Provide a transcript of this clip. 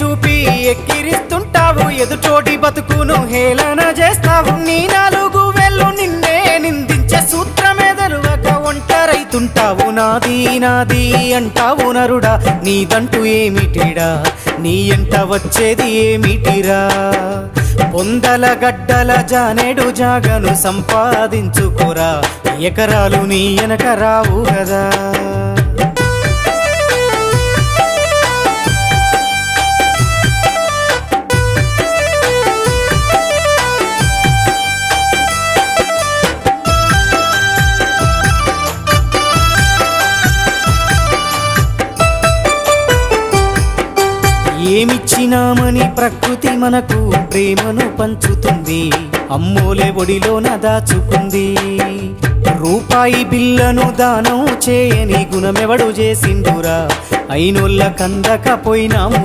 చూపి ఎక్కిరిస్తుంటావు, ఎదుటోటి బతుకును హేళన చేస్తావు. నీ నాలుగు వేళ్ళు నిన్నే నిందించే సూత్రమెదలువక ఒంటరైతుంటావు. నాది నాది అంటావు నరుడా, నీదంటూ ఏమిటిడా, నీ ఎంట వచ్చేది ఏమిటిరా. పొందల గడ్డల జానేడు జాగను సంపాదించుకోరా, ఎకరాలు నీ వెనక రావు కదా. ఏమిచ్చినామని ప్రకృతి మనకు ప్రేమను పంచుతుంది, అమ్మోలే ఒడిలోన దాచుకుంది. రూపాయి బిల్లను దానం చేయని గుణమెవడు చేసిండురా, అయినోళ్ళ కందకపోయినాము.